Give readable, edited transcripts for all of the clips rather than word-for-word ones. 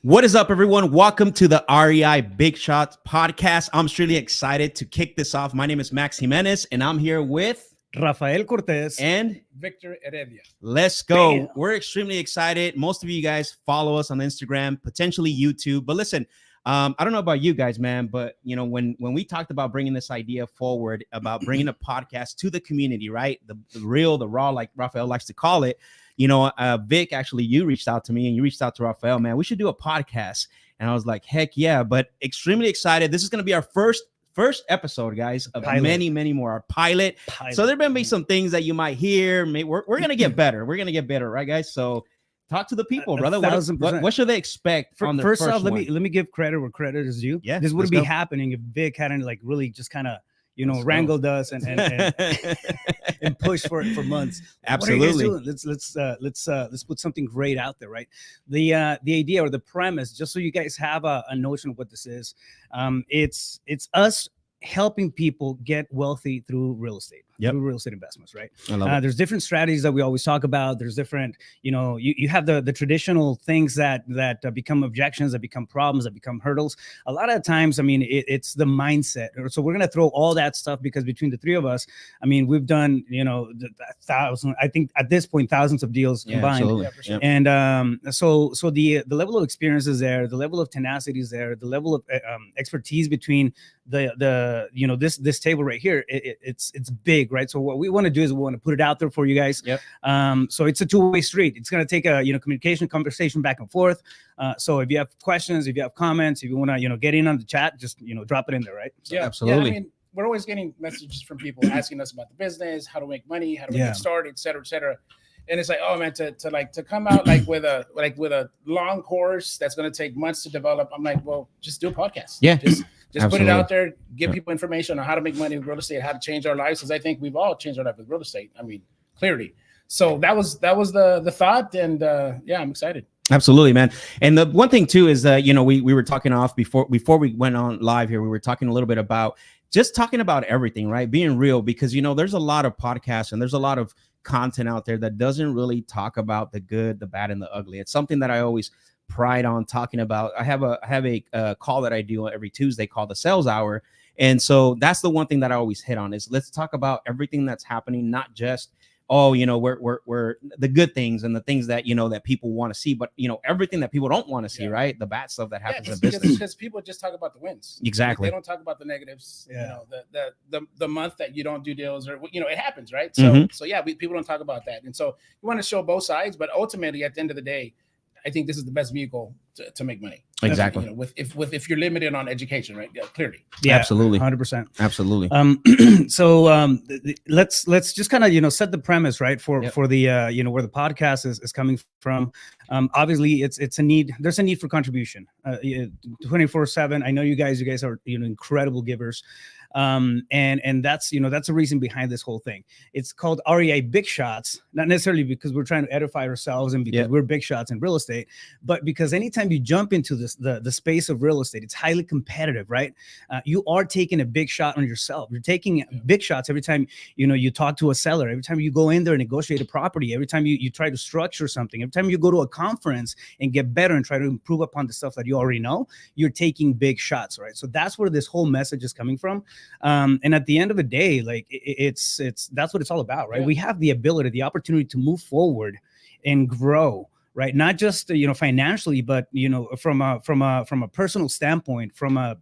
What is up, everyone? Welcome to the REI Bigshots podcast. I'm extremely excited to kick this off. My name is Max Jimenez, and I'm here with Rafael Cortez and Victor Heredia. Let's go. Bam. We're extremely excited. Most of you guys follow us on Instagram, potentially YouTube. But listen, I don't know about you guys, man, but when we talked about bringing this idea forward about bringing a podcast to the community, right? The real, the raw, like Rafael likes to call it. Vic, actually, you reached out to me and you reached out to Rafael, man. We should do a podcast. And I was like, heck yeah, but extremely excited. This is going to be our first episode, guys, of many more. Our pilot. So there may be some things that you might hear. We're going to get better. We're going to get better, right, guys? So talk to the people, brother. What should they expect on the first off, one? let me give credit where credit is due. Yeah, this wouldn't be happening if Vic hadn't really just kind of wrangled us and and pushed for it for months. Absolutely. What are you guys doing? Let's put something great out there, right? The idea or the premise, just so you guys have a notion of what this is. It's us helping people get wealthy through real estate. Through real estate investments, right? There's different strategies that we always talk about. There's different, you have the traditional things that become objections, that become problems, that become hurdles. A lot of times, it's the mindset. So we're gonna throw all that stuff because between the three of us, we've done, I think at this point, thousands of deals combined. Absolutely. Yeah. And so the level of experience is there, the level of tenacity is there, the level of expertise between this table right here. It's big. Right. So what we want to do is we want to put it out there for you guys. So it's a two-way street. It's going to take a, communication, conversation back and forth. So if you have questions, if you have comments, if you want to, get in on the chat, just, drop it in there. Right. So, absolutely. Yeah, we're always getting messages from people asking us about the business, how to make money, how to get started, et cetera, et cetera. And it's like, oh man, to come out with a long course that's going to take months to develop. I'm like, well, just do a podcast. Yeah. Just put it out there, give people information on how to make money with real estate, how to change our lives. Because I think we've all changed our life with real estate. Clearly. So that was the thought. And I'm excited. Absolutely, man. And the one thing too is that, we were talking off before we went on live here. We were talking a little bit about just talking about everything, right? Being real, because, there's a lot of podcasts and there's a lot of content out there that doesn't really talk about the good, the bad, and the ugly. It's something that I always pride on talking about. I have a call that I do every Tuesday called the Sales Hour. And so that's the one thing that I always hit on is let's talk about everything that's happening, not just, we're the good things and the things that, that people want to see, but, everything that people don't want to see, right? The bad stuff that happens in business. Because people just talk about the wins. Exactly. They don't talk about the negatives, the month that you don't do deals or, it happens, right? So, people don't talk about that. And so you want to show both sides, but ultimately at the end of the day, I think this is the best vehicle to make money. Exactly. If you're limited on education, right? Yeah, clearly. Yeah, absolutely. 100%. Absolutely. Let's just kind of, set the premise, right? For the, where the podcast is coming from. Obviously it's a need. There's a need for contribution, 24/7. I know you guys are, incredible givers. And that's the reason behind this whole thing. It's called REI Bigshots, not necessarily because we're trying to edify ourselves and because we're big shots in real estate, but because anytime you jump into the space of real estate, it's highly competitive, right? You are taking a big shot on yourself. You're taking big shots every time you talk to a seller, every time you go in there and negotiate a property, every time you try to structure something, every time you go to a conference and get better and try to improve upon the stuff that you already know, you're taking big shots, right? So that's where this whole message is coming from. And at the end of the day, it's that's what it's all about, right? We have the ability, the opportunity to move forward and grow, right? Not just financially, but from a personal standpoint, from a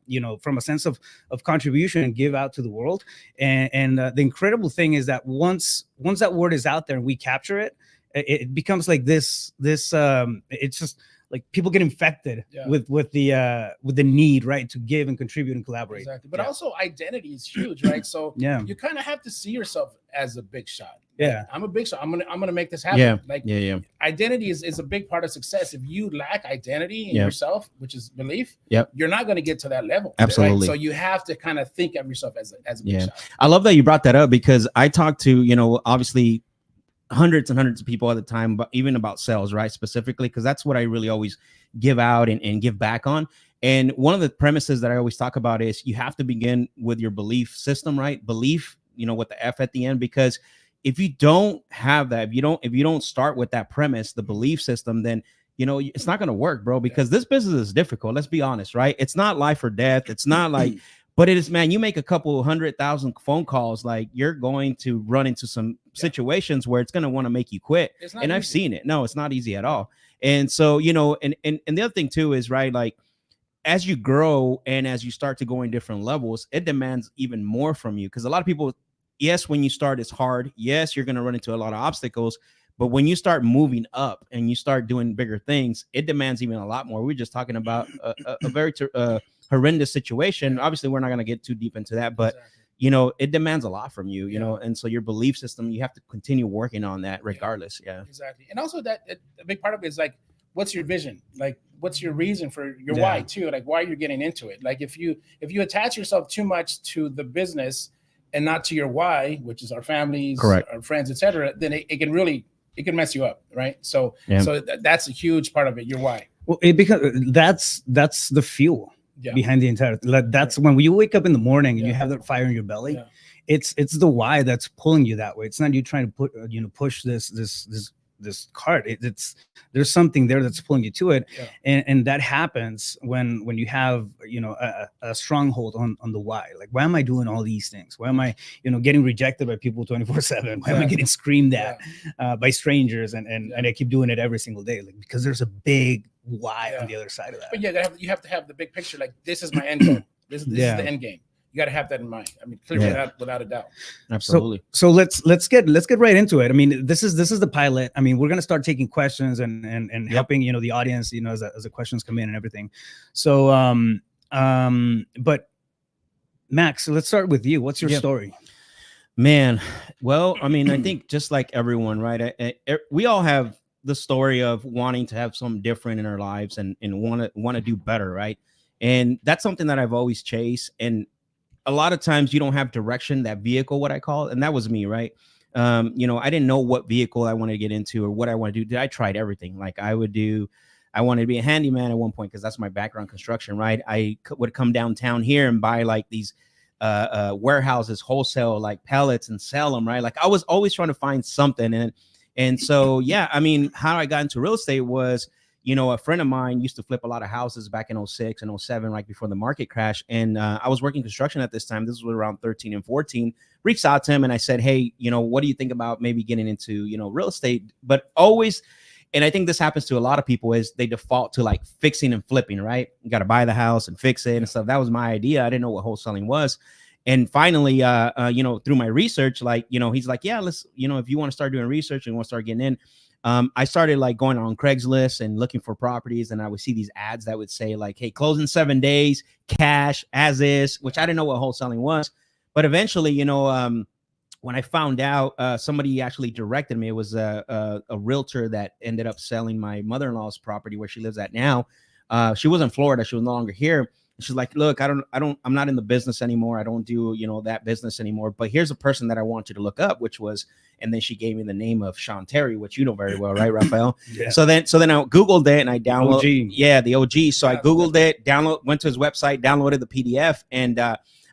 sense of contribution and give out to the world. And the incredible thing is that once that word is out there and we capture it, it becomes like this. It's just like people get infected with the need, right, to give and contribute and collaborate. Exactly. But also identity is huge, right? So you kind of have to see yourself as a big shot. Yeah, I'm a big shot. I'm gonna make this happen. Yeah. Identity is a big part of success. If you lack identity in yourself, which is belief, you're not gonna get to that level. Absolutely. Right? So you have to kind of think of yourself as a big shot. I love that you brought that up because I talked to obviously hundreds and hundreds of people at the time, but even about sales, right? Specifically, because that's what I really always give out and give back on. And one of the premises that I always talk about is you have to begin with your belief system, right? Belief, with the F at the end, because if you don't have that, if you don't start with that premise, the belief system, then you know, it's not going to work, bro, because this business is difficult. Let's be honest, right? It's not life or death. It's not like, but it is, man, you make a couple 100,000 phone calls, like you're going to run into some situations where it's going to want to make you quit. And I've seen it. No, it's not easy at all. And so, you know, and the other thing too is, right, like as you grow and as you start to go in different levels, it demands even more from you. Because a lot of people, yes, when you start, it's hard. Yes, you're going to run into a lot of obstacles. But when you start moving up and you start doing bigger things, it demands even a lot more. We're just talking about a very horrendous situation. Obviously, we're not going to get too deep into that, but you know, it demands a lot from you, you know, and so your belief system, you have to continue working on that regardless. Yeah, exactly. And also that a big part of it is like, what's your vision? Like, what's your reason for your why too? Like, why you're getting into it? Like, if you attach yourself too much to the business and not to your why, which is our families, correct, our friends, etc., then it can really, it can mess you up, right? So that's a huge part of it. Your why. Well, it because that's the fuel behind the entire. That's when you wake up in the morning and you have that fire in your belly. It's the why that's pulling you that way. It's not you trying to push this cart. It's there's something there that's pulling you to it, and that happens when you have a stronghold on the why. Like, why am I doing all these things? Why am I getting rejected by people 24/7? Why am I getting screamed at by strangers and I keep doing it every single day? Like, because there's a big why on the other side of that. But you have to have the big picture. Like, this is my end goal. This is the end game. You got to have that in mind. I mean, clearly without a doubt. Absolutely. So let's get right into it. I mean, this is the pilot. I mean, we're gonna start taking questions and helping the audience as the questions come in and everything. So but Max, let's start with you. What's your story? Man, well, I mean, I think just like everyone, right? We all have the story of wanting to have something different in our lives and want to do better, right? And that's something that I've always chased. And a lot of times you don't have direction, that vehicle, what I call it. And that was me, right? I didn't know what vehicle I wanted to get into or what I want to do. I tried everything. Like I wanted to be a handyman at one point because that's my background, construction, right? I would come downtown here and buy like these warehouses, wholesale, like pellets, and sell them, right? Like I was always trying to find something. And so, yeah, I mean, how I got into real estate was, a friend of mine used to flip a lot of houses back in 06 and 07, right before the market crash. And I was working construction at this time. This was around 13 and 14. Reached out to him and I said, hey, what do you think about maybe getting into, real estate? But always, and I think this happens to a lot of people, is they default to like fixing and flipping, right? You got to buy the house and fix it and stuff. That was my idea. I didn't know what wholesaling was. And finally, through my research, like, he's like, yeah, let's, if you want to start doing research and you want to start getting in, I started like going on Craigslist and looking for properties, and I would see these ads that would say like, hey, close in 7 days, cash as is, which I didn't know what wholesaling was. But eventually, when I found out, somebody actually directed me. It was a realtor that ended up selling my mother-in-law's property where she lives at now. She was in Florida. She was no longer here. She's like, look, I'm not in the business anymore. I don't do, that business anymore. But here's a person that I want you to look up, which was, and then she gave me the name of Sean Terry, which you know very well, right, Rafael? Yeah. So then I Googled it and I downloaded, the OG. So I Googled it, went to his website, downloaded the PDF, and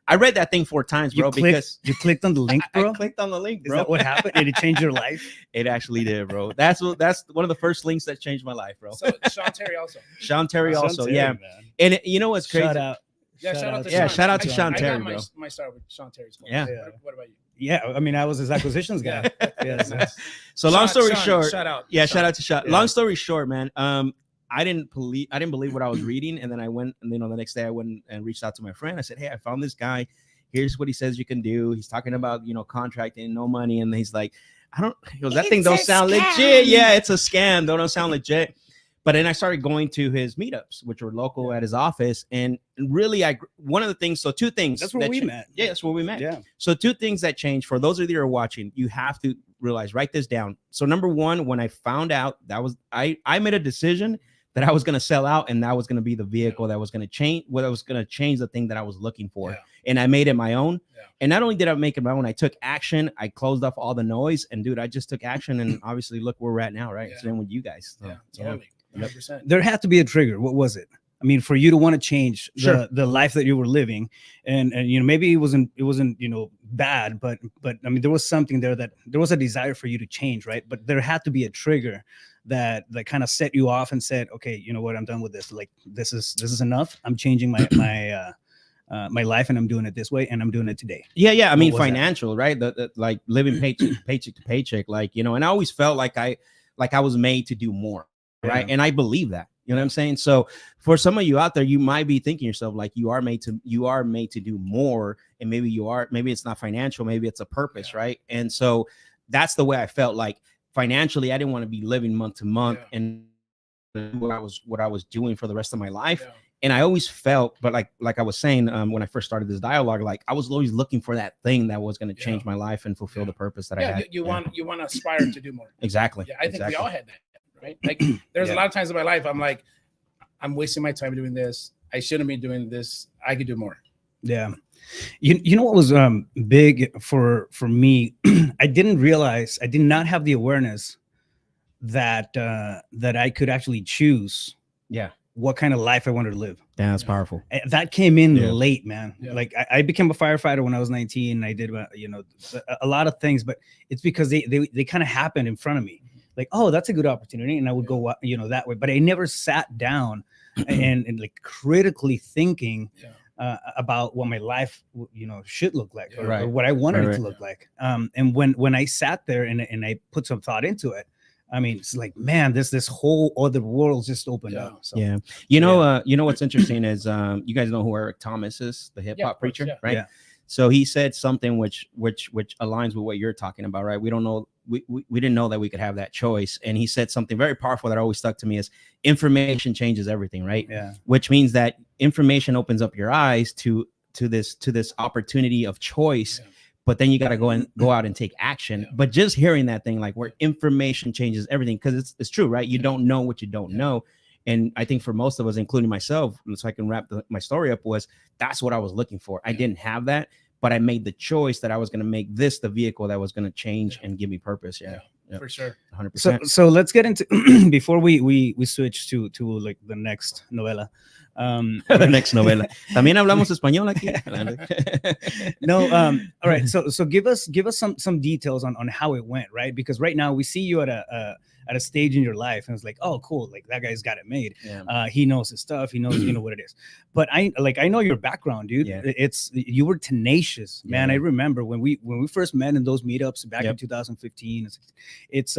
I read that thing 4 times, bro. Because you clicked on the link, bro. I clicked on the link, bro. Is that what happened? Did it change your life? It actually did, bro. That's one of the first links that changed my life, bro. So Sean Terry also. Yeah. Man. And what's crazy? Shout out to Sean Terry, bro. I got my start with Sean Terry's phone. Yeah. What about you? Yeah, I mean, I was his acquisitions guy. So long story short, shout out. Yeah, shout out to Sean. Yeah. Long story short, man. I didn't believe what I was reading, and then I went, and the next day I went and reached out to my friend. I said, hey, I found this guy. Here's what he says you can do. He's talking about contracting, no money, and he's like, that thing don't sound legit. Yeah, it's a scam. Don't sound legit. But then I started going to his meetups, which were local at his office. And really, one of the things, so 2 things. That's where we met. Yeah, that's where we met. Yeah. So 2 things that changed. For those of you that are watching, you have to realize, write this down. So number 1, when I found out I made a decision that I was going to sell out, and that was going to be the vehicle that was going to change, the thing that I was looking for. Yeah. And I made it my own. Yeah. And not only did I make it my own, I took action. I closed off all the noise, and dude, I just took action. And obviously look where we're at now, right? It's been with you guys. So, totally. 100%. There had to be a trigger. What was it? I mean, for you to want to change the life that you were living, and maybe it wasn't bad, but I mean, there was something there that there was a desire for you to change, right? But there had to be a trigger that kind of set you off and said, okay, you know what, I'm done with this. Like this is enough. I'm changing my life, and I'm doing it this way, and I'm doing it today. Yeah. I mean, financial, right? The like living paycheck to paycheck, like, you know, and I always felt like I was made to do more, right? And I believe that. You know what I'm saying? So for some of you out there, you might be thinking yourself like you are made to do more, and maybe it's not financial, maybe it's a purpose, right? And so that's the way I felt. Like financially, I didn't want to be living month to month and what I was doing for the rest of my life. And I always felt, but like I was saying when I first started this dialogue, like I was always looking for that thing that was going to change my life and fulfill the purpose that I had. You want to aspire to do more. Exactly. Yeah, I think we all had that. Right? Like there's a lot of times in my life I'm like, I'm wasting my time doing this. I shouldn't be doing this. I could do more. Yeah. You know what was big for me? I did not have the awareness that I could actually choose what kind of life I wanted to live. Yeah, that's powerful. That came in late, man. Like I became a firefighter when I was 19. I did, you know, a lot of things, but it's because they kind of happened in front of me. Like, oh, that's a good opportunity, and I would go, you know, that way. But I never sat down and like critically thinking about what my life, you know, should look like, or what I wanted it to look like. And when I sat there and I put some thought into it, I mean, it's like, man, this whole other world just opened up. So. Yeah, you know what's interesting is you guys know who Eric Thomas is, the hip hop preacher, right? Yeah. So he said something which aligns with what you're talking about, right? We don't know. We didn't know that we could have that choice. And he said something very powerful that always stuck to me is information changes everything, right? Yeah. Which means that information opens up your eyes to this opportunity of choice. Yeah. But then you got to go out and take action. Yeah. But just hearing that thing, like where information changes everything, because it's true, right? You don't know what you don't know. And I think for most of us, including myself, so I can wrap my story up, was that's what I was looking for. I didn't have that, but I made the choice that I was going to make this the vehicle that was going to change and give me purpose. Yeah. For sure. 100%. So let's get into before we switch to like the next novela. The next novela. También hablamos español aquí. No. All right. So give us some details on how it went, right? Because right now we see you at a stage in your life, and it's like, oh, cool, like that guy's got it made. Yeah. He knows his stuff. He knows, you know what it is. But I know your background, dude. Yeah. You were tenacious, man. I remember when we first met in those meetups back in 2015.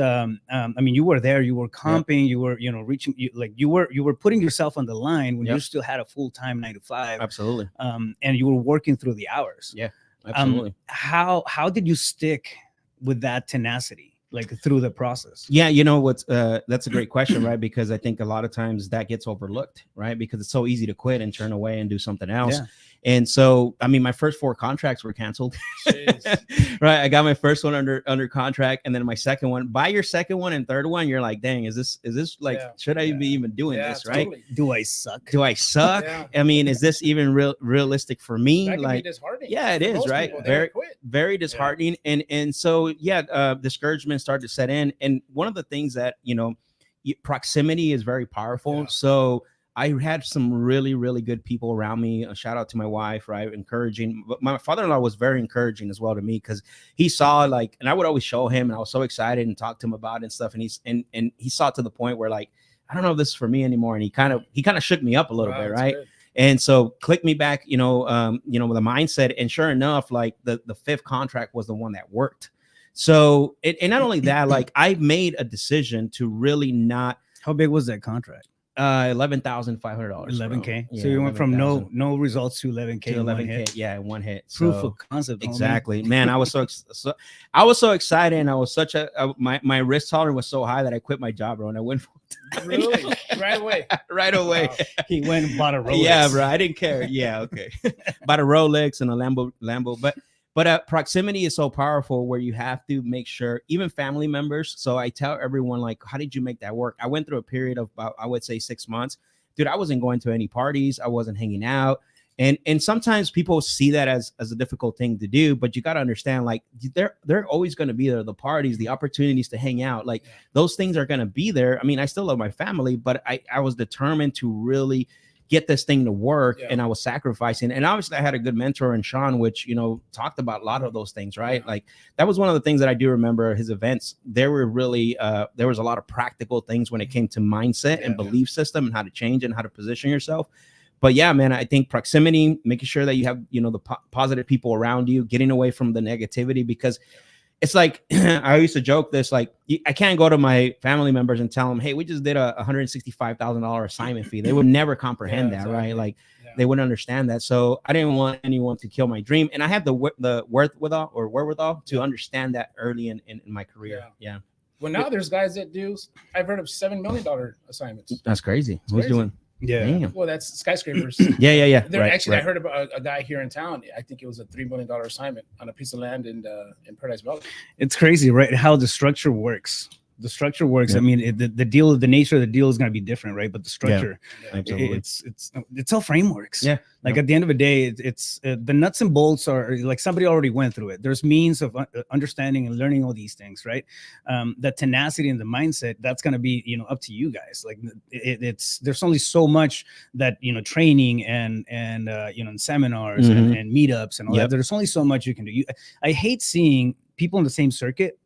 I mean, you were there. You were comping. You were, you know, reaching. You were putting yourself on the line when you still had a full-time 9 to 5. Absolutely. And you were working through the hours. Yeah. Absolutely. How did you stick with that tenacity? Like through the process? Yeah, you know what's that's a great question, right? Because I think a lot of times that gets overlooked, right? Because it's so easy to quit and turn away and do something else. Yeah. And so, I mean, my first 4 contracts were canceled. Right. I got my first one under contract, and then my second one. By your second one and third one, you're like, dang, is this like, should I be even doing this? Right. Totally. Do I suck? Yeah. I mean, is this even realistic for me? That can like, be disheartening. Yeah, it is, right? Very disheartening. And so, discouragement started to set in. And one of the things that, you know, proximity is very powerful. Yeah. So I had some really, really good people around me. A shout out to my wife, right? Encouraging. But my father-in-law was very encouraging as well to me, because he saw, like, and I would always show him, and I was so excited and talk to him about it and stuff. And he saw it to the point where, like, I don't know if this is for me anymore. And he kind of shook me up a little bit, right? Good. And so clicked me back, with a mindset. And sure enough, like the 5th contract was the one that worked. So, and not only that, like I made a decision to really not. How big was that contract? $11,500. $11K. Yeah, so you went from no results to $11K. To $11K. Yeah, one hit. Proof of concept. Exactly, man. I was so excited, and I was such my risk tolerance was so high that I quit my job, bro, and I went for really right away. Right away. Wow. He went and bought a Rolex. Yeah, bro. I didn't care. Yeah, okay. Bought a Rolex and a Lambo, But proximity is so powerful where you have to make sure, even family members. So I tell everyone, like, how did you make that work? I went through a period of about, I would say 6 months. Dude, I wasn't going to any parties. I wasn't hanging out. And sometimes people see that as a difficult thing to do, but you got to understand, like, they're always going to be there. The parties, the opportunities to hang out, like those things are going to be there. I mean, I still love my family, but I was determined to really get this thing to work, and I was sacrificing. And obviously I had a good mentor in Sean, which, you know, talked about a lot of those things, right? Like that was one of the things that I do remember his events. There were really, there was a lot of practical things when it came to mindset and belief system and how to change and how to position yourself. But yeah, man, I think proximity, making sure that you have, you know, the positive people around you, getting away from the negativity, because it's like, I used to joke this, like, I can't go to my family members and tell them, hey, we just did a $165,000 assignment fee. They would never comprehend that, right? Like they wouldn't understand that. So I didn't want anyone to kill my dream. And I had the wherewithal to understand that early in my career. Yeah. Well, now there's guys that do, I've heard of $7 million assignments. That's crazy. Who's doing? Yeah. Damn. Well, that's skyscrapers. Yeah. I heard about a guy here in town. I think it was a $3 million assignment on a piece of land in Paradise Valley. It's crazy, right? How the structure works. The structure works. I mean, the deal, the nature of the deal is going to be different, right? But the structure, it's all frameworks. Yeah. Like at the end of the day, it's the nuts and bolts are like somebody already went through it. There's means of understanding and learning all these things, right? The tenacity and the mindset, that's going to be, you know, up to you guys. Like there's only so much that, you know, training and you know, and seminars and meetups and all that. There's only so much you can do. I hate seeing people in the same circuit.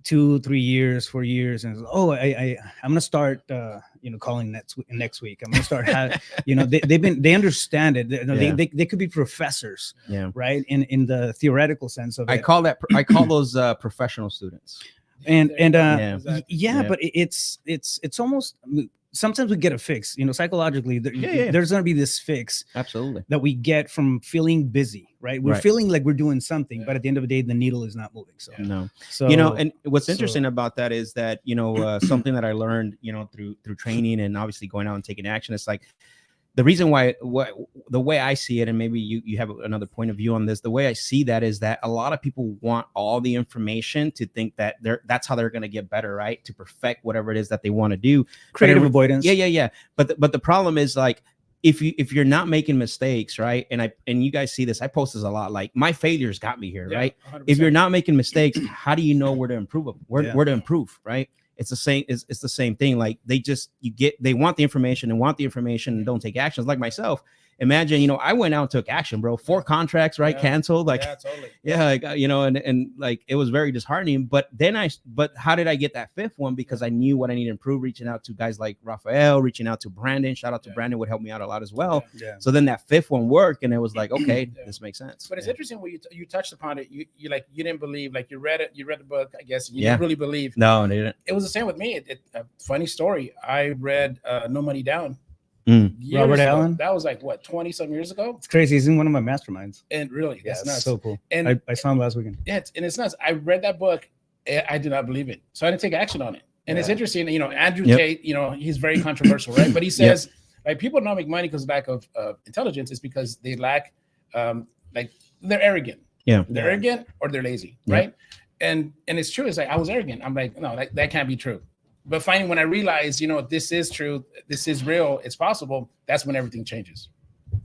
2, 3 years, 4 years, and I'm gonna start you know, calling next week. I'm gonna start you know, they understand it. They could be professors, right, in the theoretical sense of it. I call those professional students. But it's almost, sometimes we get a fix, you know, psychologically. There's going to be this fix that we get from feeling busy, right? We're feeling like we're doing something, but at the end of the day, the needle is not moving. So you know, and what's interesting about that is that, you know, something that I learned, you know, through training and obviously going out and taking action. It's like, the reason why, the way I see it, and maybe you have another point of view on this, the way I see that is that a lot of people want all the information to think that that's how they're going to get better, right? To perfect whatever it is that they want to do. Creative avoidance. Yeah. But the problem is, like, if you're not making mistakes, right? And you guys see this, I post this a lot. Like, my failures got me here, right? 100%. If you're not making mistakes, how do you know where to improve them? Where to improve, right? It's the same. It's the same thing. Like, they want the information and don't take actions. Like myself, imagine, you know, I went out and took action, bro. 4 contracts, right? Canceled. Like, totally. Like, you know, and like, it was very disheartening. But how did I get that 5th one? Because I knew what I needed to improve, reaching out to guys like Rafael, reaching out to Brandon. Shout out to Brandon, would help me out a lot as well. So then that 5th one worked, and it was like, okay, this makes sense. But it's interesting when you touched upon it. You didn't believe, like, you read the book, I guess. You didn't really believe. No, they didn't. It was the same with me. A funny story. I read No Money Down. Robert Allen. That was like what, 20-some years ago. It's crazy. He's in one of my masterminds. And really, that's nuts. So cool. And I saw him last weekend. Yeah, and it's nuts. I read that book. I did not believe it, so I didn't take action on it. And it's interesting. You know, Andrew Tate. You know, he's very controversial, right? But he says, like, people don't make money because of lack of intelligence. It's because they lack, like, they're arrogant. They're arrogant or they're lazy, right? And it's true. It's like, I was arrogant. I'm like, no, that can't be true. But finally, when I realized, you know, this is true, this is real, it's possible, that's when everything changes.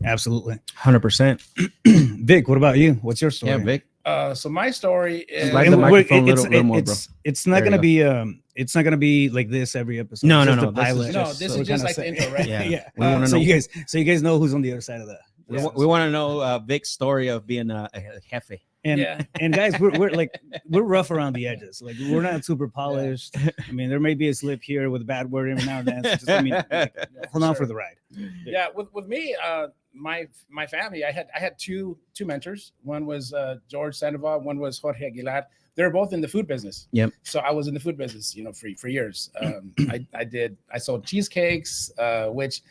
Absolutely. 100%. Vic, what about you? What's your story? Yeah, Vic. So my story is, it's not gonna be like this every episode. No. This is just like the intro, right? Yeah. So you guys know who's on the other side of that. We want to know Vic's story of being a jefe. And guys, we're rough around the edges. Like, we're not super polished. I mean, there may be a slip here with a bad word every now and then. So just, hold on for the ride. Yeah, with me, my family, I had two mentors. One was George Sandoval. One was Jorge Aguilar. They're both in the food business. Yep. So I was in the food business, you know, for years. I sold cheesecakes, which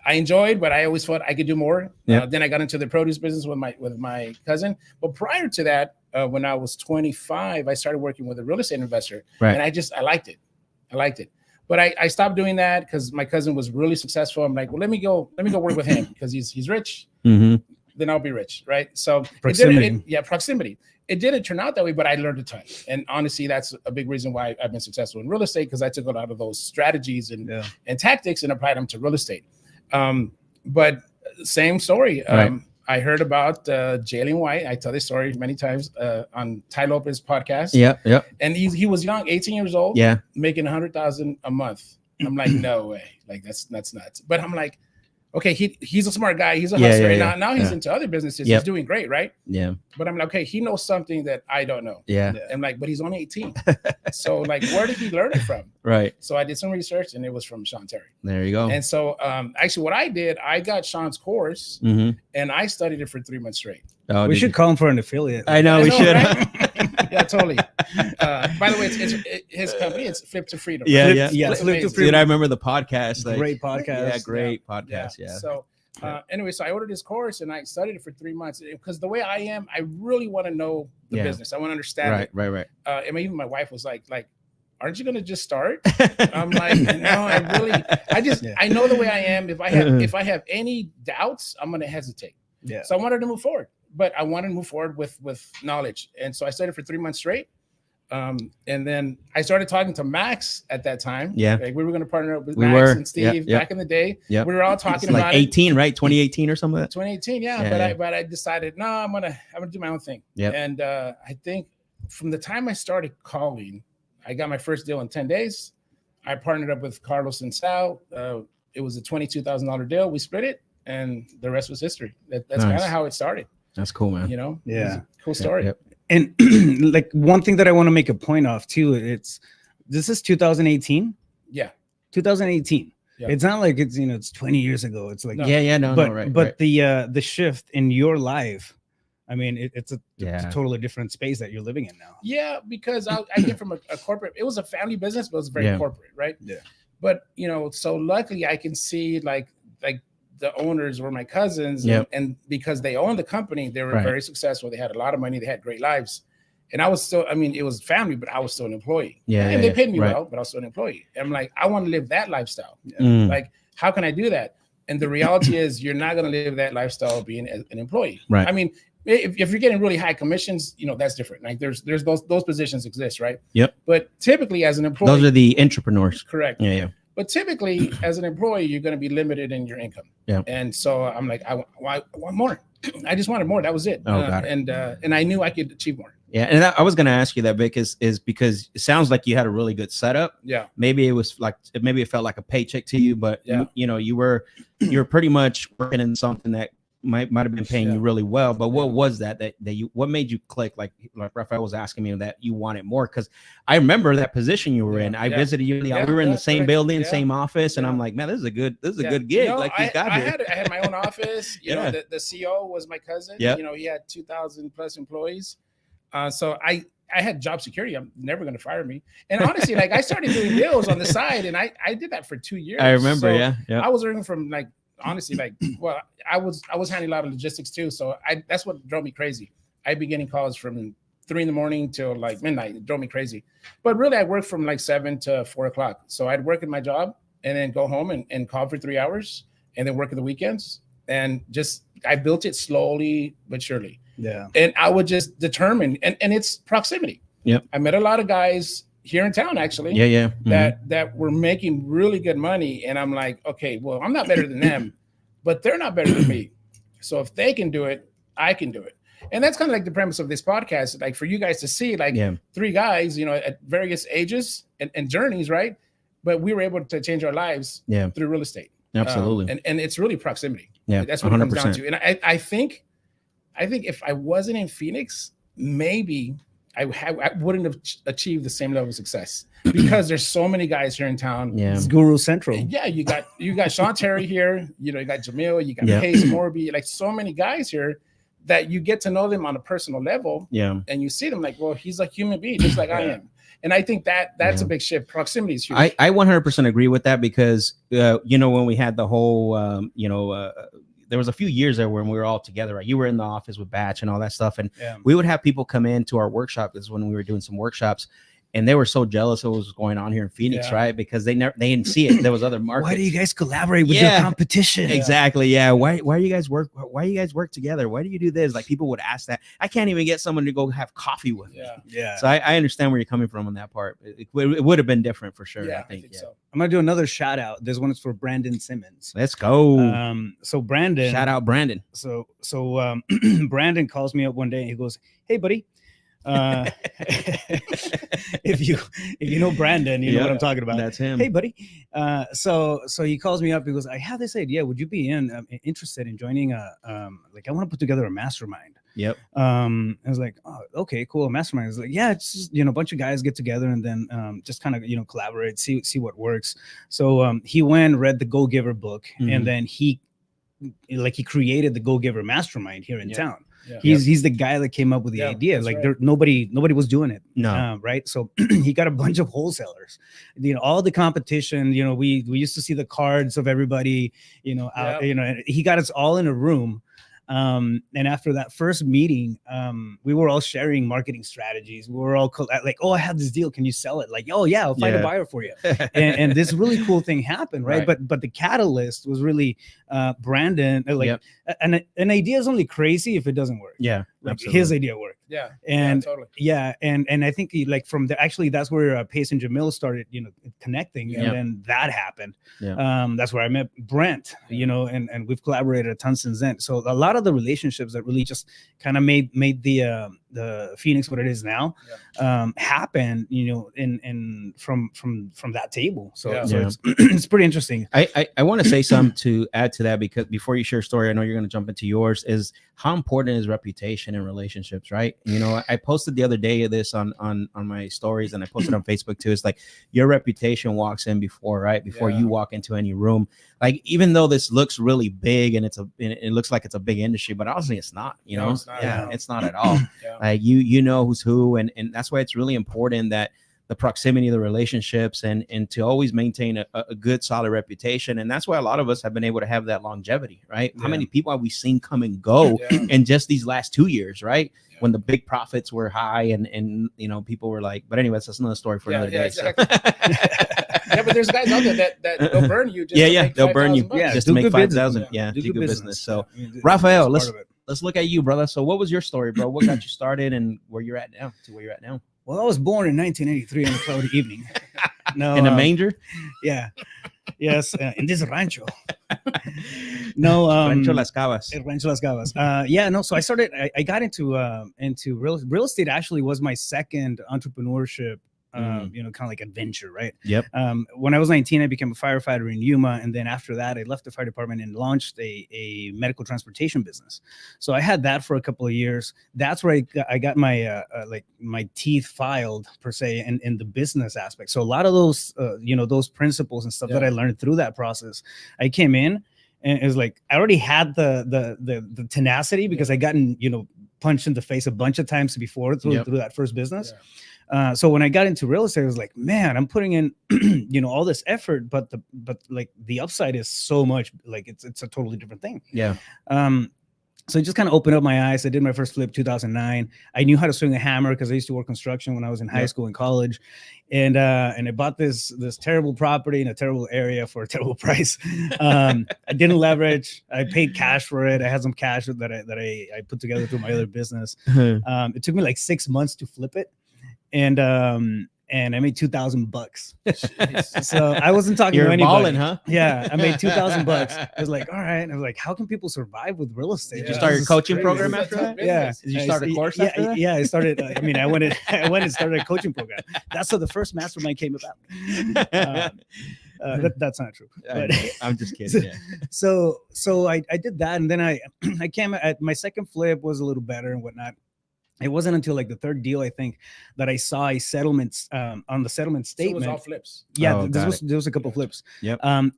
I enjoyed, but I always thought I could do more. Then I got into the produce business with my cousin. But prior to that, when I was 25, I started working with a real estate investor, and I liked it. But I stopped doing that because my cousin was really successful. I'm like, well, let me go work with him because he's rich. Mm-hmm. Then I'll be rich, right? So proximity. Proximity. It didn't turn out that way, but I learned a ton. And honestly, that's a big reason why I've been successful in real estate, because I took a lot of those strategies and tactics and applied them to real estate. But same story. I heard about Jalen White. I tell this story many times on Ty Lopez podcast. Yeah. And he was young, 18 years old. Making $100,000 a month. I'm like, no way. Like, that's nuts. But I'm like, okay, he's a smart guy. He's a hustler. Now he's into other businesses. Yep. He's doing great, right? Yeah. But I'm like, okay, he knows something that I don't know. Yeah. I'm like, but he's only 18. So like, where did he learn it from? Right. So I did some research, and it was from Sean Terry. There you go. And so actually what I did, I got Sean's course and I studied it for 3 months straight. Oh, we should call him for an affiliate. I know we should. Right? Yeah, totally. By the way, it's his company. It's Flip to Freedom. Yeah, right? yeah. Flip to Freedom. Dude, I remember the podcast. Like, great podcast. Yeah, great podcast. Yeah. So anyway, so I ordered his course and I studied it for 3 months because the way I am, I really want to know the business. I want to understand it. Right. I mean, even my wife was like, aren't you going to just start? I'm like, no, I know the way I am. If I have any doubts, I'm going to hesitate. Yeah. So I wanted to move forward, but I wanted to move forward with knowledge. And so I studied for 3 months straight. And then I started talking to Max at that time. Yeah. Like we were going to partner up with Max and Steve back in the day. Yeah. We were all talking like about 18, right? 2018 or something like that. 2018. But I decided, no, I'm going to do my own thing. Yeah. And I think from the time I started calling, I got my first deal in 10 days. I partnered up with Carlos and Sal. It was a $22,000 deal. We split it, and the rest was history. That's kind of how it started. That's cool, man. You know? Yeah. Cool story. Yep. And like one thing that I want to make a point of too, this is 2018. Yeah. 2018. Yeah. It's not like it's 20 years ago. It's like but the shift in your life, I mean, it's a totally different space that you're living in now. Yeah, because I came from a corporate. It was a family business, but it was very corporate, right? Yeah. But so luckily I can see like the owners were my cousins, and because they owned the company, they were very successful. They had a lot of money. They had great lives, and I was still. I mean, it was family, but I was still an employee. Yeah, and they paid me well, but I was still an employee. And I'm like, I want to live that lifestyle. Like, how can I do that? And the reality is, you're not going to live that lifestyle being an employee. Right. I mean, if you're getting really high commissions, that's different. Like there's those positions exist, right? Yep. But typically as an employee, those are the entrepreneurs. Correct. Yeah. But typically as an employee, you're going to be limited in your income. Yeah. And so I'm like, I want more. I just wanted more. That was it. Got it. And I knew I could achieve more. Yeah, and I was going to ask you that, Vic, is because it sounds like you had a really good setup. Yeah. Maybe it felt like a paycheck to you, but you were pretty much working in something that might have been paying you really well. But what was that what made you click? Like Rafael was asking me that you wanted more, because I remember that position you were in. I visited you. We were in the same building, same office, and I'm like, man, this is a good gig. Like he's got here. I had my own office. You know, the CEO was my cousin. Yeah. He had 2,000 plus employees. So I had job security. I'm never going to fire me. And honestly, like I started doing deals on the side, and I did that for 2 years. I remember. So I was earning from honestly, well, I was handling a lot of logistics too. So that's what drove me crazy. I'd be getting calls from 3 a.m. till like midnight. It drove me crazy. But really, I worked from like 7 to 4 o'clock. So I'd work at my job and then go home and call for 3 hours and then work at the weekends. And I built it slowly but surely. Yeah. And I would just determine, and it's proximity. Yep. I met a lot of guys here in town, actually. Yeah. That were making really good money. And I'm like, okay, well, I'm not better than them, but they're not better than me. So if they can do it, I can do it. And that's kind of like the premise of this podcast, like for you guys to see three guys, at various ages and journeys, right? But we were able to change our lives through real estate. Absolutely. And it's really proximity. Yeah, that's what it comes down to. And I think if I wasn't in Phoenix, maybe I wouldn't have achieved the same level of success, because there's so many guys here in town. Yeah, it's Guru Central. Yeah, you got Sean Terry here. You got Jamil. You got Hayes Morby. Like so many guys here that you get to know them on a personal level. Yeah, and you see them like, well, he's a human being just like I am. And I think that's a big shift. Proximity is huge. I 100% agree with that, because when we had the whole there was a few years there when we were all together, right? You were in the office with Batch and all that stuff. And we would have people come into our workshop. This is when we were doing some workshops, and they were so jealous of what was going on here in Phoenix, right? Because they didn't see it. There was other markets. Why do you guys collaborate with your competition? Exactly. Yeah. Why you guys work together? Why do you do this? Like people would ask that. I can't even get someone to go have coffee with me. Yeah. So I understand where you're coming from on that part. It would have been different for sure. Yeah, I think so. I'm gonna do another shout out. This one is for Brandon Simmons. Let's go. So Brandon, shout out Brandon. So Brandon calls me up one day and he goes, "Hey buddy, if you know Brandon, you know what I'm talking about. That's him. Hey, buddy. So he calls me up. He goes, I have this idea. Would you be interested in joining I want to put together a mastermind. Yep. I was like, oh, okay, cool. A mastermind. I was like, yeah, it's just, a bunch of guys get together and then just kind of, collaborate, see what works. So he went, read the Go Giver book, and then he created the Go Giver mastermind here in town. Yeah. He's the guy that came up with the idea. Like right. nobody was doing it. No. Right. So he got a bunch of wholesalers, all the competition, we used to see the cards of everybody, out, he got us all in a room. And after that first meeting, we were all sharing marketing strategies. We were all like, oh, I have this deal. Can you sell it? Like, oh yeah, I'll find a buyer for you. and this really cool thing happened. Right. But the catalyst was really, Brandon, an idea is only crazy if it doesn't work. Yeah. Like his idea worked. Yeah. And totally. And I think from that's where Pace and Jamil started, connecting, and then that happened. Yeah. That's where I met Brent, and we've collaborated a ton since then. So a lot of the relationships that really just kind of made the Phoenix what it is now happen, in from that table. So it's pretty interesting. I want to say something to add to that, because before you share a story, I know you're going to jump into yours, is how important is reputation in relationships, right? I posted the other day of this on my stories, and I posted on Facebook too. It's like your reputation walks in before you walk into any room. Like, even though this looks really big and it looks like it's a big industry, but honestly it's not, it's not, it's not at all. Like you know who's who, and that's why it's really important that the proximity of the relationships and to always maintain a good solid reputation. And that's why a lot of us have been able to have that longevity, right? How many people have we seen come and go in just these last 2 years, right? When the big profits were high and people were like, but anyways, that's another story for another day. Exactly. But there's guys out there that they'll burn you just they'll burn you just to make 5,000. Do good business. So Rafael, let's look at you, brother. So what was your story, bro? What got you started and where you're at now? Well, I was born in 1983 on a cloudy evening. No, in a manger? Yeah. Yes, in this rancho. No, Rancho Las Cavas. Rancho Las Cavas. So I started. I got into real estate. Actually, was my second entrepreneurship. Kind of like adventure, right? Yep. When I was 19, I became a firefighter in Yuma, and then after that, I left the fire department and launched a medical transportation business. So I had that for a couple of years. That's where I got my my teeth filed per se in the business aspect. So a lot of those those principles and stuff that I learned through that process, I came in and it was like I already had the tenacity because I gotten punched in the face a bunch of times before through that first business. Yeah. So when I got into real estate, I was like, man, I'm putting in, all this effort, but the upside is so much, like it's a totally different thing. Yeah. So it just kind of opened up my eyes. I did my first flip 2009. I knew how to swing a hammer because I used to work construction when I was in high school and college, and I bought this terrible property in a terrible area for a terrible price. I didn't leverage. I paid cash for it. I had some cash that I put together through my other business. It took me like 6 months to flip it. And I made $2,000. So I wasn't talking to anybody. Balling, huh? Yeah, I made $2,000. I was like, all right. I was like, how can people survive with real estate? Did you start your coaching program after that? Yeah. Did you start a course after that? Yeah, I started. I went and started a coaching program. That's how the first mastermind came about. That's not true. But, I'm just kidding. Yeah. So I did that, and then I came at my second flip was a little better and whatnot. It wasn't until like the third deal, I think, that I saw a settlement on the settlement statement. So it was all flips. Yeah, there was a couple of flips. Yep. I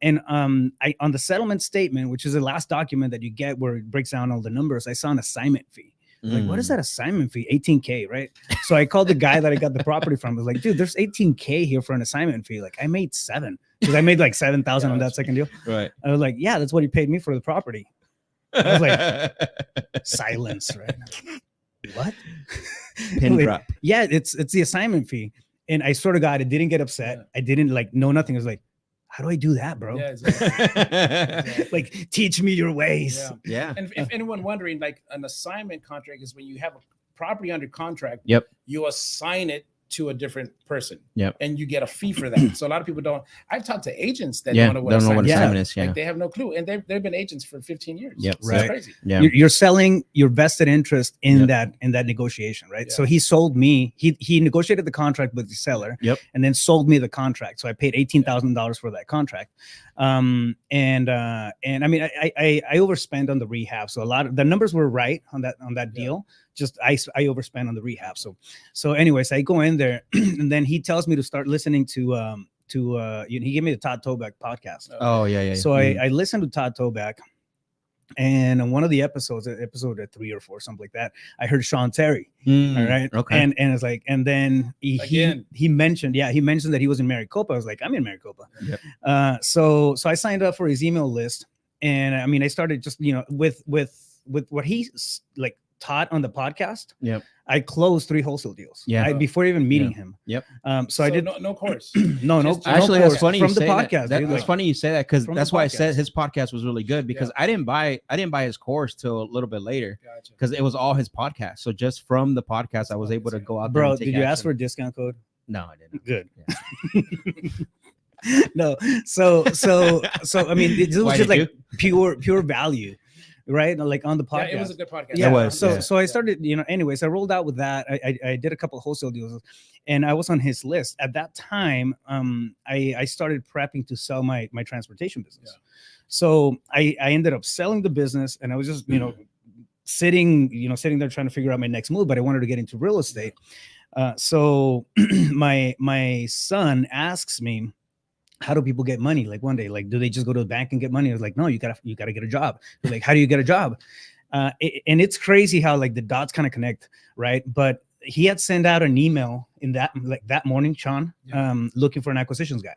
on the settlement statement, which is the last document that you get where it breaks down all the numbers, I saw an assignment fee. Like, what is that assignment fee? $18K, right? So I called the guy that I got the property from. I was like, dude, there's $18K here for an assignment fee. Like, I made $7,000 because I made like $7,000 on that second deal. Right. I was like, yeah, that's what he paid me for the property. I was like, silence, right? What? Pin drop. Yeah, it's the assignment fee. And I sort of got it, didn't get upset. I didn't know nothing. I was like, how do I do that, bro? Yeah, exactly. Like, teach me your ways. Yeah. And if anyone wondering, like an assignment contract is when you have a property under contract, you assign it to a different person. Yep. And you get a fee for that. So a lot of people don't. I've talked to agents that Yeah, don't know what an Yeah. assignment is. Yeah. Like they have no clue. And they've been agents for 15 years. Yep. So Right. It's crazy. Yeah. You're selling your vested interest in Yep. that negotiation, right? Yeah. So he sold me. He negotiated the contract with the seller. Yep. And then sold me the contract. So I paid $18,000 for that contract. And I mean, I overspent on the rehab. So a lot of the numbers were right on that deal. Just I overspent on the rehab. So anyways, I go in there and then he tells me to start listening to he gave me the Todd Toback podcast. Oh yeah. So I listened to Todd Toback, and on one of the episodes, episode 3 or 4, something like that, I heard Sean Terry. All right. Okay. And it's like, and then he mentioned that he was in Maricopa. I was like, I'm in Maricopa. Yep. So I signed up for his email list, and I mean, I started just, with what he like taught on the podcast. Yep. I closed 3 wholesale deals. Yeah. Right, before even meeting him. Yep. So I did no course. no Actually, course that's funny from you the say that. podcast. Dude, That's like, funny you say that because from that's the why I podcast. said his podcast was really good because I didn't buy his course till a little bit later Gotcha. because it was all his podcast. So just from the podcast, I was able to go out there. bro, and take did you ask action. for a discount code? No, I didn't. Good. No, so I mean, it was Why just did like pure value, right? Like on the podcast. Yeah, it was a good podcast. Yeah, It was, so yeah. so I started, anyways, I rolled out with that. I did a couple of wholesale deals, and I was on his list at that time. I started prepping to sell my transportation business. Yeah. So I ended up selling the business, and I was just sitting there trying to figure out my next move, but I wanted to get into real estate. So my son asks me, how do people get money? Like one day, like, do they just go to the bank and get money? I was like, no, you gotta get a job. He's like, how do you get a job? And it's crazy how like the dots kind of connect, right? But he had sent out an email in that morning, Sean, looking for an acquisitions guy.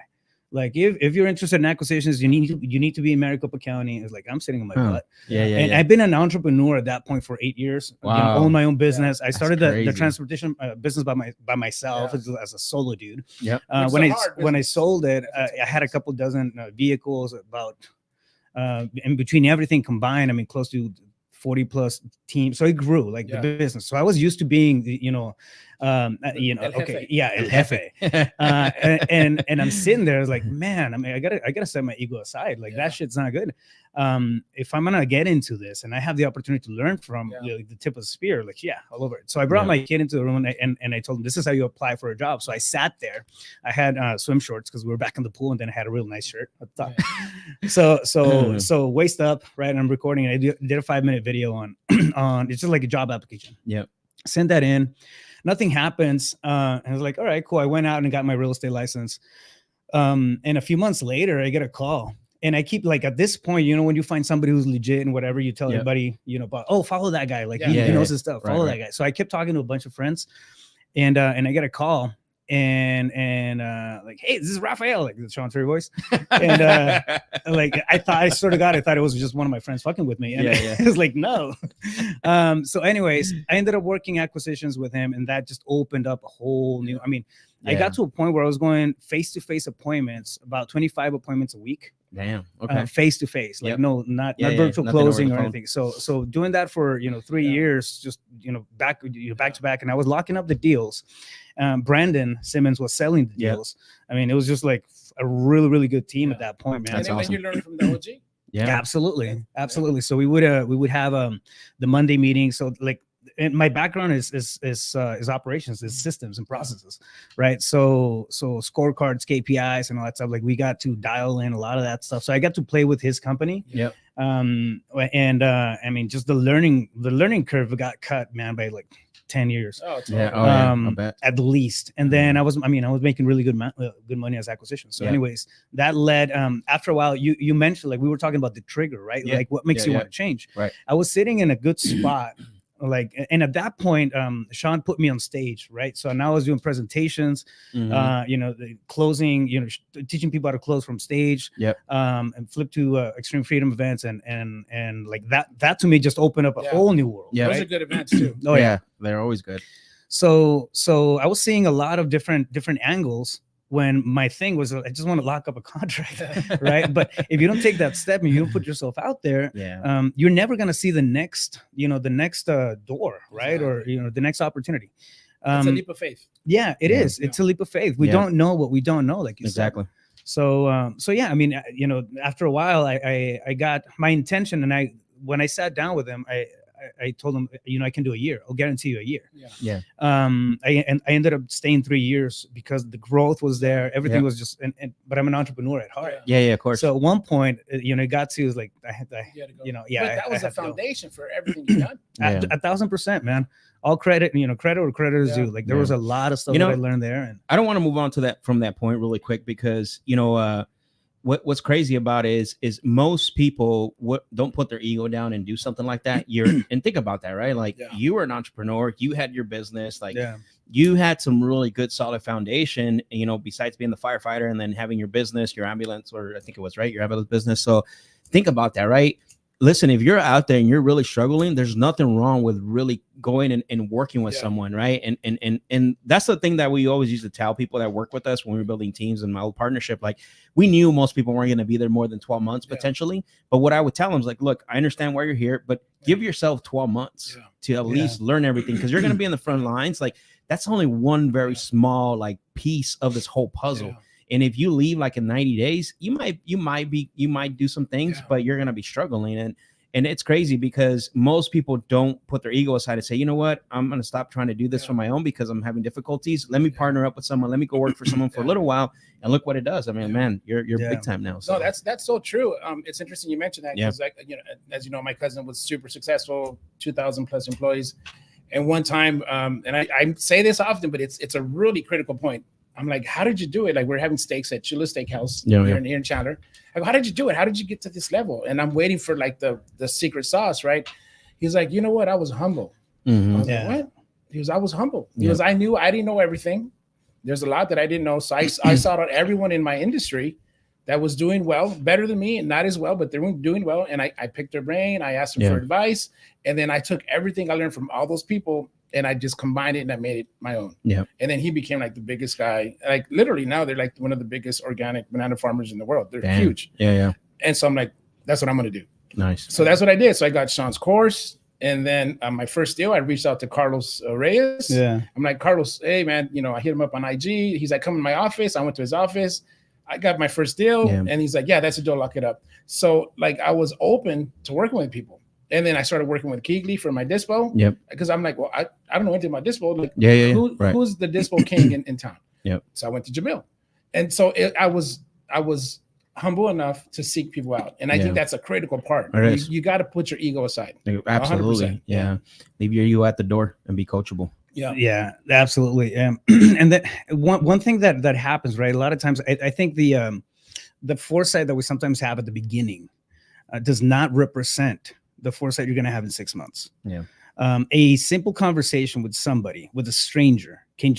Like if you're interested in acquisitions, you need to be in Maricopa County. It's like I'm sitting on my butt. And I've been an entrepreneur at that point for 8 years. Wow. Own my own business. I started the crazy. transportation business by myself as a solo dude. Yep. When I sold it, I had a couple dozen vehicles. About in between everything combined, I mean, close to 40 plus teams. So it grew like the business. So I was used to being, El jefe. And I'm sitting there, I was like, man, I mean, I gotta set my ego aside. Like that shit's not good. If I'm gonna get into this and I have the opportunity to learn from the tip of the spear, like all over it. So I brought my kid into the room and I told him, this is how you apply for a job. So I sat there. I had swim shorts because we were back in the pool, and then I had a real nice shirt at the top. So waist up, right? And I'm recording, and I did a 5-minute video on it's just like a job application. Yep. Sent that in. Nothing happens. And I was like, all right, cool. I went out and got my real estate license. And a few months later, I get a call. And I keep like, at this point, when you find somebody who's legit and whatever, you tell everybody, about, follow that guy. Like he knows his stuff. Follow that guy. So I kept talking to a bunch of friends, and I get a call. And like, hey, this is Raphael, like the Sean Terry voice. And like I sort of I thought it was just one of my friends fucking with me. And it was like, no. So anyways, I ended up working acquisitions with him, and that just opened up a whole new, I got to a point where I was going face-to-face appointments, about 25 appointments a week. Damn. Okay. Face to face, like not virtual closing or anything. So doing that for 3 years, just back to back, and I was locking up the deals. Brandon Simmons was selling the deals. I mean, it was just like a really, really good team at that point, man. That's awesome. And you learned from the OG. Absolutely. So we would have the Monday meeting. So like, and my background is operations, is systems and processes, right? So scorecards, KPIs, and all that stuff. Like we got to dial in a lot of that stuff. So I got to play with his company. Yep. And I mean, just the learning curve got cut, man, by like 10 years. Oh, I bet. At least. And then I was making really good money as acquisition. So anyways, that led, after a while, you mentioned, like we were talking about the trigger, right? Like what makes you want to change? Right. I was sitting in a good spot. Like, and at that point, Sean put me on stage, right? So now I was doing presentations, the closing, teaching people how to close from stage, and flip to extreme freedom events, and like that to me just opened up a whole new world. Those right? are good events too. Oh yeah, they're always good. So I was seeing a lot of different angles. When my thing was, I just want to lock up a contract, right? But if you don't take that step and you don't put yourself out there, you're never gonna see the next door, right? Or the next opportunity. It's a leap of faith. Yeah, it is. It's a leap of faith. We don't know what we don't know, like you said. So yeah, I mean, after a while, I got my intention, and when I sat down with him, I told him, I can do a year. I'll guarantee you a year. I ended up staying 3 years because the growth was there. Everything was just, but I'm an entrepreneur at heart. Yeah, of course. So at one point, it got to like, I had to, But that was the foundation for everything you've done. 1,000%, man. All credit, credit where credit is due. Like there was a lot of stuff that I learned there. And I don't want to move on to that from that point really quick because, what's crazy about it is most people don't put their ego down and do something like that. And think about that, right? Like you were an entrepreneur, you had your business, like you had some really good solid foundation, besides being the firefighter and then having your business, your ambulance, or I think it was your ambulance business. So think about that, right? Listen, if you're out there and you're really struggling, there's nothing wrong with really going and working with someone, right? And that's the thing that we always used to tell people that work with us when we were building teams in my old partnership. Like we knew most people weren't going to be there more than 12 months potentially. But what I would tell them is like, look, I understand why you're here, but give yourself 12 months to at least learn everything because you're going to be in the front lines. Like that's only one very small like piece of this whole puzzle. And if you leave like in 90 days, you might do some things, but you're going to be struggling. And it's crazy because most people don't put their ego aside and say, you know what, I'm going to stop trying to do this for my own because I'm having difficulties. Let me partner up with someone. Let me go work for someone for a little while and look what it does. I mean, man, you're big time now. So. No, that's so true. It's interesting you mentioned that because as you know, my cousin was super successful, 2,000 plus employees. And one time, and I say this often, but it's a really critical point. I'm like, how did you do it? Like we're having steaks at Chula Steakhouse here in Chandler. I go, how did you do it? How did you get to this level? And I'm waiting for like the secret sauce, right? He's like, you know what? I was humble. I was like, what? He goes, I was humble. He goes, I didn't know everything. There's a lot that I didn't know. So I sought out everyone in my industry that was doing well, better than me, and not as well, but they were doing well. And I picked their brain. I asked them for advice. And then I took everything I learned from all those people and I just combined it and I made it my own. Yeah. And then he became like the biggest guy. Like literally now they're like one of the biggest organic banana farmers in the world. They're huge. Yeah. And so I'm like, that's what I'm going to do. Nice. So that's what I did. So I got Sean's course. And then my first deal, I reached out to Carlos Reyes. Yeah. I'm like, Carlos, hey man, I hit him up on IG. He's like, come in my office. I went to his office. I got my first deal. Yeah. And he's like, yeah, that's a deal. Lock it up. So like I was open to working with people. And then I started working with Keegley for my dispo. Yep. Because I'm like, well, I don't know anything about dispo. Like, who's the dispo king in town? Yep. So I went to Jamil. And so I was humble enough to seek people out. And I think that's a critical part. You got to put your ego aside. Absolutely. 100%. Yeah. Leave your ego at the door and be coachable. Yeah, absolutely. And that one thing that happens, right? A lot of times I think the foresight that we sometimes have at the beginning does not represent the foresight you're going to have in 6 months. Yeah. A simple conversation with somebody, with a stranger, can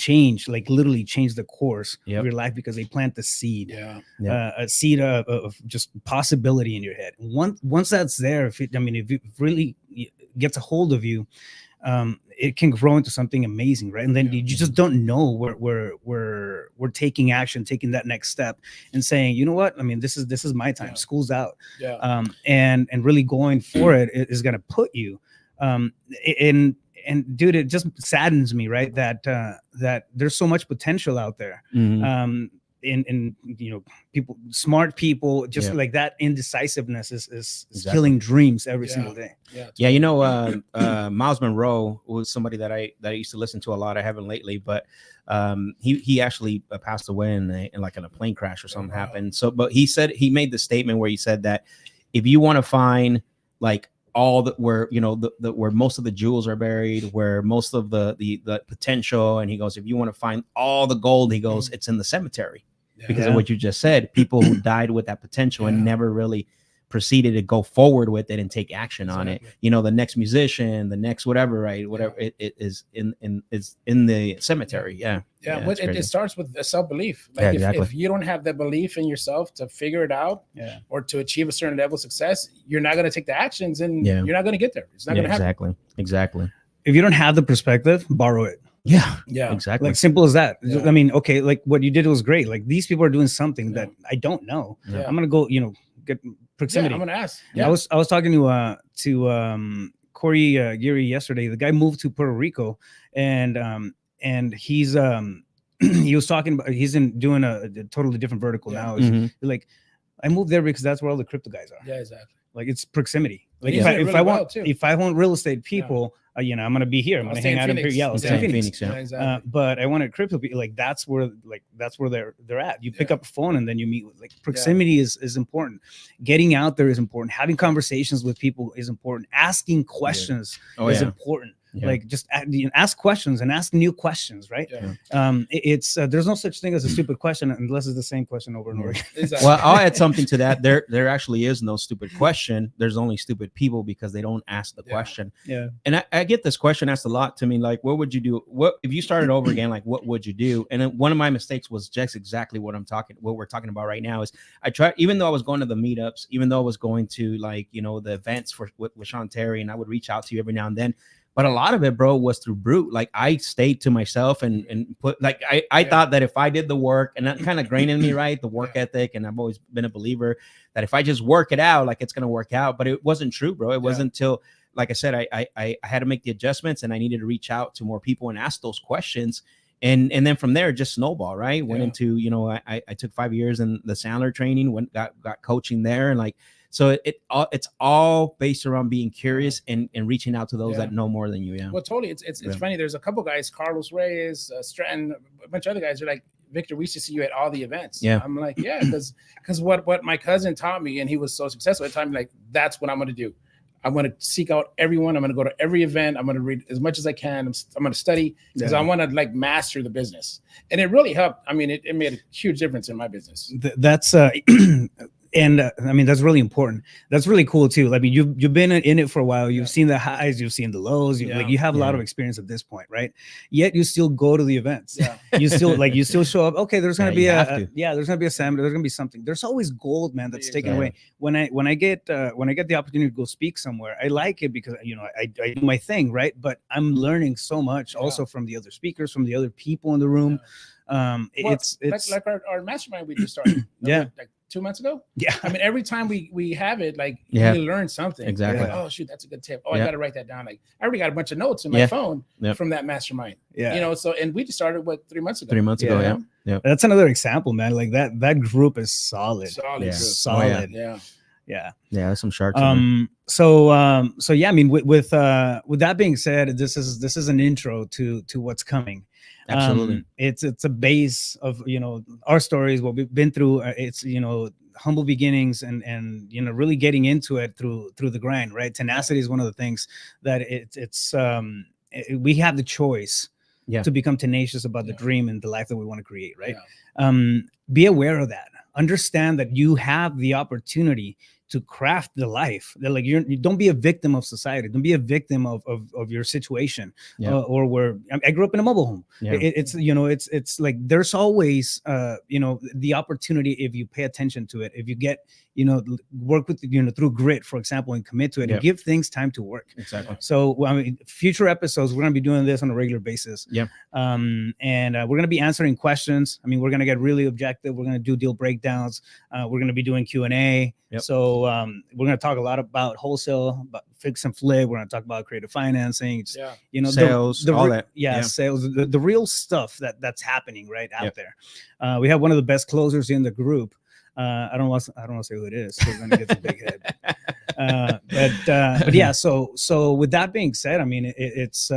literally change the course of your life because they plant the seed, a seed of just possibility in your head. Once that's there, if it really gets a hold of you, it can grow into something amazing, right? And then you just don't know where we're taking action, taking that next step, and saying, you know what? I mean, this is my time. School's out, and really going for it is going to put you. And dude, it just saddens me, right? That there's so much potential out there. Mm-hmm. In people, smart people, just like that indecisiveness is killing dreams every single day. Miles Monroe was somebody that I used to listen to a lot. I haven't lately, but he actually passed away in a plane crash or something happened. So, but he made the statement where he said that if you want to find like all that where where most of the jewels are buried, where most of the potential, and he goes, if you want to find all the gold, he goes, it's in the cemetery. Because of what you just said, people who died with that potential and never really proceeded to go forward with it and take action on it. The next musician, the next whatever, right? Whatever it is in the cemetery. It starts with a self-belief. Like if you don't have the belief in yourself to figure it out or to achieve a certain level of success, you're not going to take the actions and you're not going to get there. It's not going to happen. Exactly. If you don't have the perspective, borrow it. Yeah, exactly. Like simple as that. I mean, okay, like what you did was great. Like these people are doing something that I don't know. I'm gonna go, get proximity. I'm gonna ask. I was talking to Corey Geary yesterday. The guy moved to Puerto Rico, and and he's he was talking about he's doing a totally different vertical now. Like, I moved there because that's where all the crypto guys are. Yeah, exactly. Like, it's proximity. Like, if I want real estate people, I'm gonna be here. I'm gonna hang out in Phoenix. I'll stay in Phoenix. Yeah, exactly. But I wanted crypto people. Like, that's where they're at. You pick up a phone and then you meet with, like, proximity is important. Getting out there is important. Having conversations with people is important. Asking questions is important. Like, just ask questions and ask new questions, right? It's there's no such thing as a stupid question unless it's the same question over and over again. Exactly. Well, I'll add something to that. There actually is no stupid question. There's only stupid people because they don't ask the question. And I get this question asked a lot to me, like, what would you do? What if you started over again? Like, what would you do? And then one of my mistakes was just exactly what we're talking about right now. Is I tried, even though I was going to the meetups, even though I was going to, like, the events with Sean Terry, and I would reach out to you every now and then. But a lot of it, bro, was through brute. Like, I stayed to myself and put, like, I thought that if I did the work, and that kind of grained in me, right, the work ethic, and I've always been a believer that if I just work it out, like, it's gonna work out. But it wasn't true, bro. It wasn't until, like I said, I had to make the adjustments, and I needed to reach out to more people and ask those questions. And then from there, just snowball, right? Went into, I took 5 years in the Sandler training, got coaching there, and, like, so it's all based around being curious and reaching out to those that know more than you. Yeah. Well, totally. It's funny. There's a couple guys, Carlos Reyes, Stratton, a bunch of other guys. Are like, Victor, we used to see you at all the events. Yeah. I'm like, yeah, because what my cousin taught me, and he was so successful at the time, like, that's what I'm gonna do. I'm going to seek out everyone. I'm going to go to every event. I'm going to read as much as I can. I'm going to study because I want to, like, master the business. And it really helped. I mean, it made a huge difference in my business. That's and I mean, that's really important. That's really cool too. I mean, you've been in it for a while. You've seen the highs, you've seen the lows. You have a lot of experience at this point, right? Yet you still go to the events. You still show up. Okay, there's gonna be there's gonna be a seminar. There's gonna be something. There's always gold, man. That's taken away. When I get the opportunity to go speak somewhere, I like it because I do my thing, right? But I'm learning so much also from the other speakers, from the other people in the room. It's like our mastermind we just started. Like 2 months ago. I mean, every time we have it, like, we learn something. Exactly. Like, oh shoot, that's a good tip. Oh, I got to write that down. Like, I already got a bunch of notes in my phone from that mastermind. So, and we just started 3 months ago. 3 months ago. Yeah. That's another example, man. Like, that group is solid. Solid. Yeah. There's some sharks. So yeah, I mean, with that being said, this is an intro to what's coming. Absolutely. It's a base of, our stories, what we've been through. It's, humble beginnings and really getting into it through the grind, right? Tenacity is one of the things that we have the choice to become tenacious about the dream and the life that we want to create, right? Be aware of that. Understand that you have the opportunity to craft the life that, like, you don't be a victim of society. Don't be a victim of your situation or where I grew up in a mobile home. It's like, there's always, the opportunity if you pay attention to it, if you get, work with, through grit, for example, and commit to it and give things time to work. Exactly. So, I mean, future episodes, we're going to be doing this on a regular basis. And we're going to be answering questions. I mean, we're going to get really objective. We're going to do deal breakdowns. We're going to be doing Q&A. So we're going to talk a lot about wholesale, about fix and flip. We're going to talk about creative financing, sales, all that. Sales, the real stuff that's happening right out there. We have one of the best closers in the group. I don't want to say who it is, because then it gets a big head. But yeah. So with that being said, I mean, it's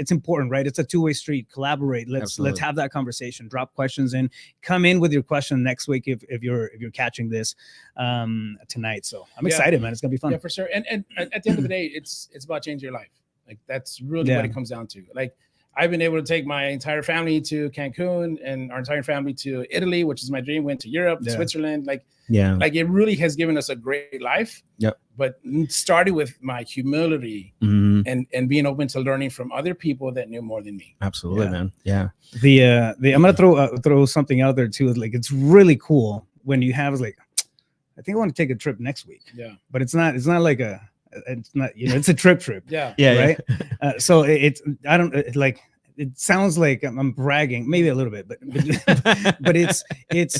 important, right? It's a two-way street. Collaborate. Let's have that conversation. Drop questions in. Come in with your question next week if you're catching this tonight. So I'm excited, man. It's gonna be fun. Yeah, for sure. And at the end of the day, it's about changing your life. Like, that's really what it comes down to. Like, I've been able to take my entire family to Cancun and our entire family to Italy, which is my dream. Went to Europe, Switzerland. Like it really has given us a great life. But started with my humility and being open to learning from other people that knew more than me. Absolutely, man. Yeah. I'm gonna throw something out there too. Like, it's really cool when you have, like, I think I want to take a trip next week. But it's not like it's not, it's a trip. Right. So I don't like, it sounds like I'm bragging, maybe a little bit, but it's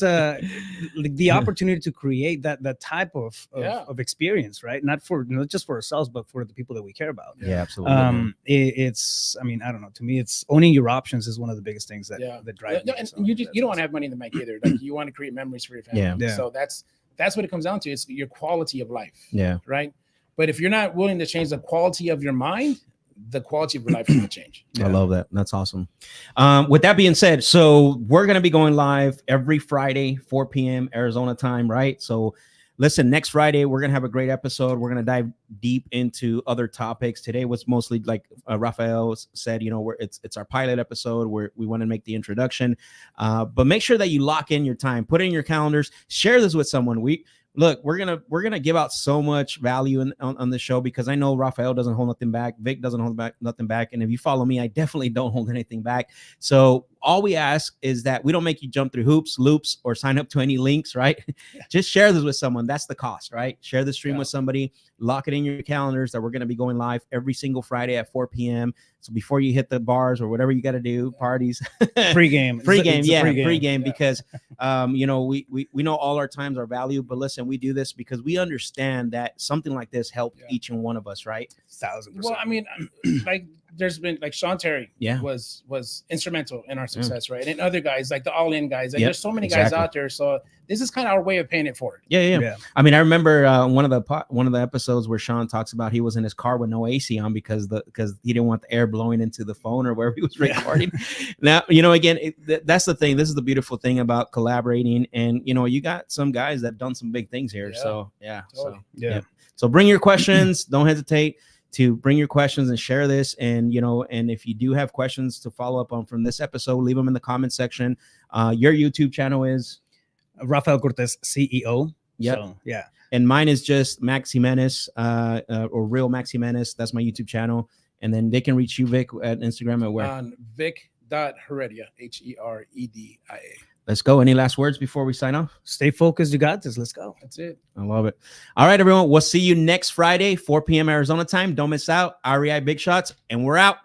like the opportunity to create that type of experience, right? Not just for ourselves, but for the people that we care about. Yeah, absolutely. It's, I mean, I don't know. To me, it's owning your options is one of the biggest things that drive me. And So you don't want to have money in the bank either. Like you want to create memories for your family. Yeah. So that's what it comes down to. It's your quality of life. Yeah. Right. But if you're not willing to change the quality of your mind, the quality of your life is going to change. I love that. That's awesome. With that being said, so we're going to be going live every Friday, 4 p.m. Arizona time, right? So listen, next Friday, we're going to have a great episode. We're going to dive deep into other topics. Today was mostly like Rafael said, you know, it's our pilot episode where we want to make the introduction. But make sure that you lock in your time, put it in your calendars, share this with someone. Look, we're gonna give out so much value on the show because I know Rafael doesn't hold nothing back, Vic doesn't hold nothing back, and if you follow me, I definitely don't hold anything back. So all we ask is that we don't make you jump through hoops, loops, or sign up to any links, right? Just share this with someone. That's the cost, right? Share the stream with somebody. Lock it in your calendars that we're going to be going live every single Friday at 4 p.m. So before you hit the bars or whatever you got to do, parties, pre-game, because you know, we know all our times are valued, but listen, we do this because we understand that something like this helped each and one of us, right? 1,000%. Well, I mean, like there's been like Sean Terry was instrumental in our success, right? And other guys like the All In guys. Like, there's so many guys out there. So this is kind of our way of paying it forward. Yeah. I mean, I remember one of the episodes where Sean talks about he was in his car with no AC on because he didn't want the air blowing into the phone or wherever he was recording. Now, you know, again, that's the thing. This is the beautiful thing about collaborating, and you know, you got some guys that have done some big things here. So so bring your questions. Don't hesitate to bring your questions and share this. And, you know, and if you do have questions to follow up on from this episode, leave them in the comment section. Your YouTube channel is Rafael Cortez, CEO. Yeah. So, yeah. And mine is just Max Jimenez, or Real Max Jimenez. That's my YouTube channel. And then they can reach you, Vic, at Instagram at where? On Vic.Heredia, Heredia. Let's go. Any last words before we sign off? Stay focused. You got this. Let's go. That's it. I love it. All right, everyone. We'll see you next Friday, 4 p.m. Arizona time. Don't miss out. REI Big Shots, and we're out.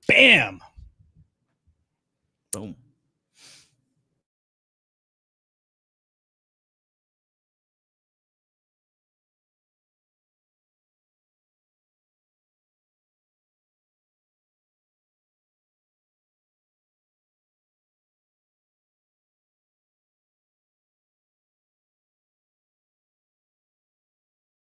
Bam.